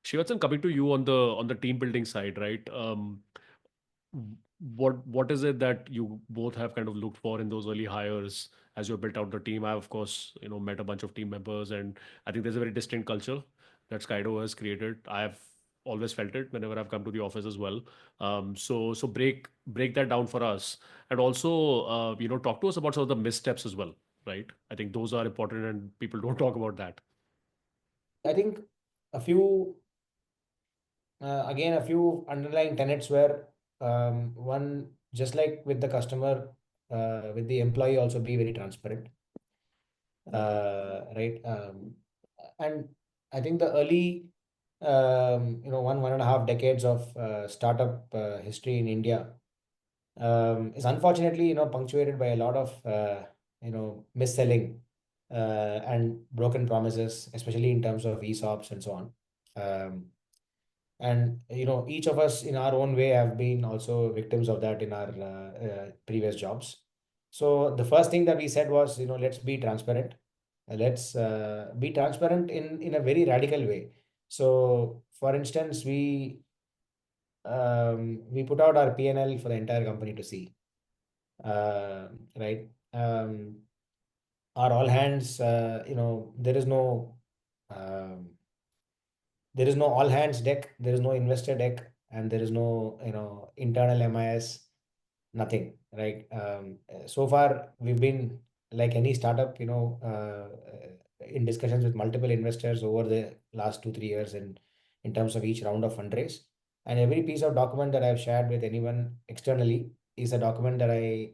Srivatsan, coming to you on the team building side, right? What is it that you both have kind of looked for in those early hires as you built out the team? I of course met a bunch of team members, and I think there's a very distinct culture that Skydo has created. I've always felt it whenever I've come to the office as well. So break that down for us, and also talk to us about some of the missteps as well, right? I think those are important, and people don't talk about that. I think a few, again, a few underlying tenets were one, just like with the customer, with the employee, also be very transparent, right? And I think the early, 1.5 decades of startup history in India is unfortunately, punctuated by a lot of, mis-selling and broken promises, especially in terms of ESOPs and so on. And each of us in our own way have been also victims of that in our previous jobs. So the first thing that we said was, let's be transparent. Let's be transparent in a very radical way. So for instance, we put out our P&L for the entire company to see. Right. Our all hands, um, there is no all hands deck, there is no investor deck, and there is no, internal MIS, nothing, right? So far, we've been like any startup, in discussions with multiple investors over the last 2, 3 years in terms of each round of fundraise. And every piece of document that I've shared with anyone externally is a document that I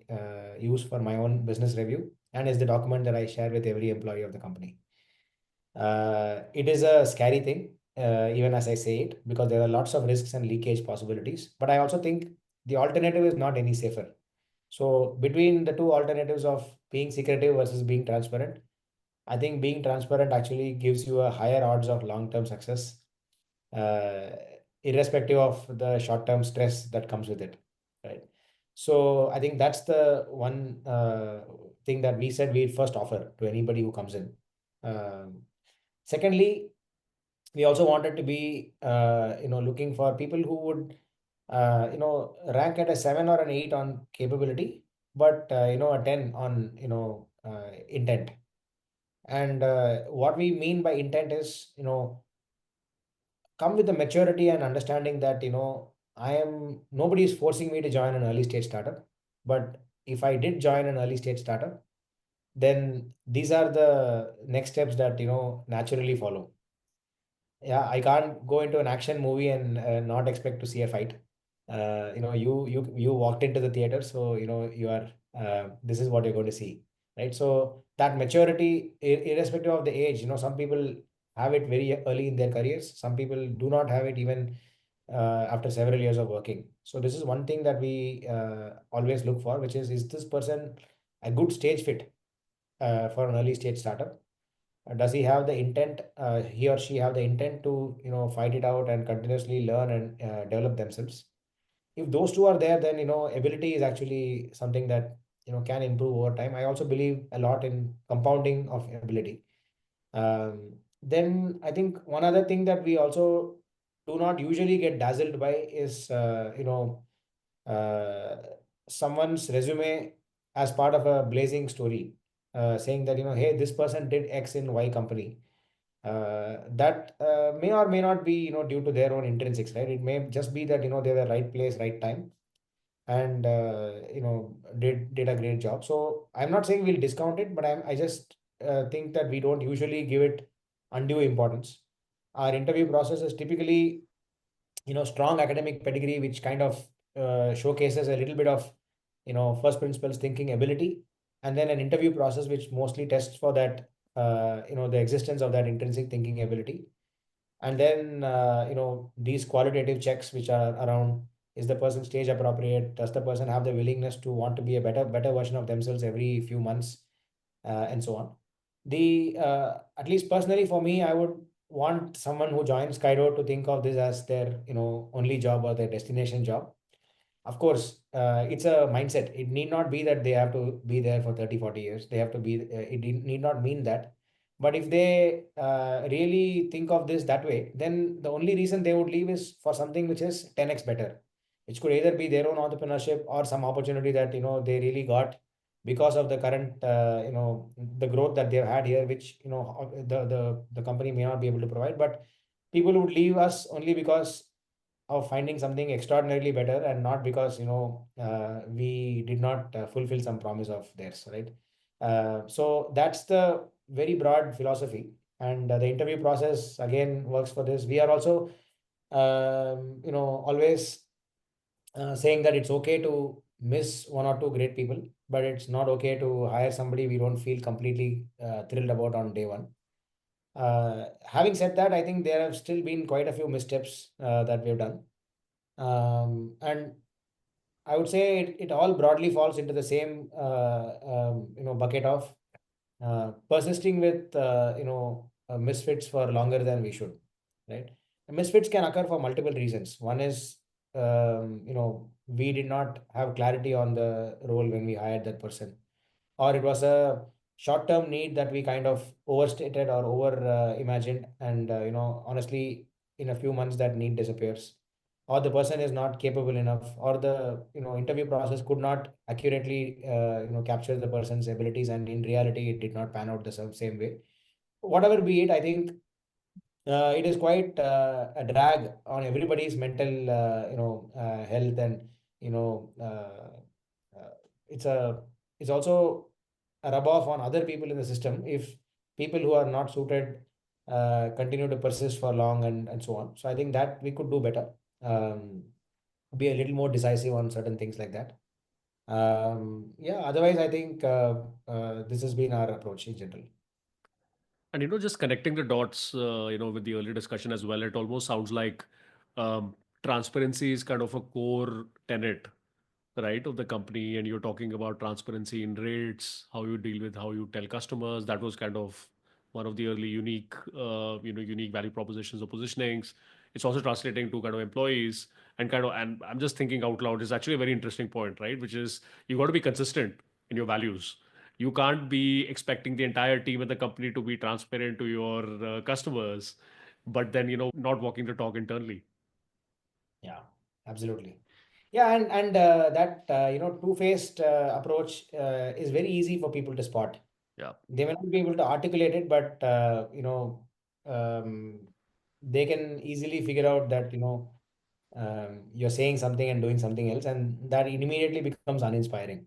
use for my own business review and is the document that I share with every employee of the company. It is a scary thing, even as I say it, because there are lots of risks and leakage possibilities. But I also think the alternative is not any safer. So between the two alternatives of being secretive versus being transparent, I think being transparent actually gives you a higher odds of long-term success, uh, irrespective of the short-term stress that comes with it, right? So I think that's the one thing that we said we'd first offer to anybody who comes in. Um, Secondly, we also wanted to be, looking for people who would, rank at a 7 or an 8 on capability, but, a 10 on, intent. And what we mean by intent is, come with the maturity and understanding that, nobody is forcing me to join an early stage startup. But if I did join an early stage startup, then these are the next steps that, naturally follow. Yeah, I can't go into an action movie and not expect to see a fight. You walked into the theater, so you are this is what you're going to see, right? So that maturity, irrespective of the age, some people have it very early in their careers. Some people do not have it even after several years of working. So this is one thing that we always look for, which is this person a good stage fit for an early stage startup? Does he have the intent, he or she have the intent to fight it out and continuously learn and develop themselves? If those two are there, then ability is actually something that can improve over time. I also believe a lot in compounding of ability. Then I think one other thing that we also do not usually get dazzled by is uh, someone's resume as part of a blazing story, saying that hey, this person did X in Y company. That may or may not be due to their own intrinsics, right? It may just be that they were right place, right time, and did a great job. So I'm not saying we'll discount it, but I just think that we don't usually give it undue importance. Our interview process is typically strong academic pedigree, which kind of showcases a little bit of first principles thinking ability, and then an interview process which mostly tests for that the existence of that intrinsic thinking ability. And then these qualitative checks which are around: is the person stage appropriate? Does the person have the willingness to want to be a better version of themselves every few months, and so on? The At least personally for me, I would want someone who joins Skydo to think of this as their only job or their destination job. Of course, it's a mindset. It need not be that they have to be there for 30, 40 years. They have to be, it need not mean that. But if they really think of this that way, then the only reason they would leave is for something which is 10x better, which could either be their own entrepreneurship or some opportunity that they really got because of the current the growth that they've had here, which the company may not be able to provide. But people would leave us only because of finding something extraordinarily better, and not because we did not fulfill some promise of theirs, right? So that's the very broad philosophy, and the interview process again works for this. We are also always saying that it's okay to miss one or two great people, but it's not okay to hire somebody we don't feel completely thrilled about on day one. Having said that, I think there have still been quite a few missteps that we've done. And I would say it all broadly falls into the same bucket of persisting with misfits for longer than we should, right? Misfits can occur for multiple reasons. One is we did not have clarity on the role when we hired that person, or it was a short-term need that we kind of overstated or over imagined, and honestly, in a few months that need disappears, or the person is not capable enough, or the interview process could not accurately capture the person's abilities, and in reality it did not pan out the same way. Whatever be it, I think it is quite a drag on everybody's mental health, and you know uh, it's a it's also a rub off on other people in the system if people who are not suited continue to persist for long, and so on. So I think that we could do better, be a little more decisive on certain things like that. Yeah, otherwise I think this has been our approach in general. And just connecting the dots, with the earlier discussion as well, it almost sounds like um, transparency is kind of a core tenet, right, of the company. And you're talking about transparency in rates, how you deal with, how you tell customers. That was kind of one of the early unique value propositions or positionings. It's also translating to kind of employees and I'm just thinking out loud. It's actually a very interesting point, right? Which is you got to be consistent in your values. You can't be expecting the entire team at the company to be transparent to your customers, but then not walking the talk internally. Yeah, absolutely. Yeah, and that two-faced approach is very easy for people to spot. Yeah. They may not be able to articulate it, but um, they can easily figure out that you're saying something and doing something else, and that immediately becomes uninspiring.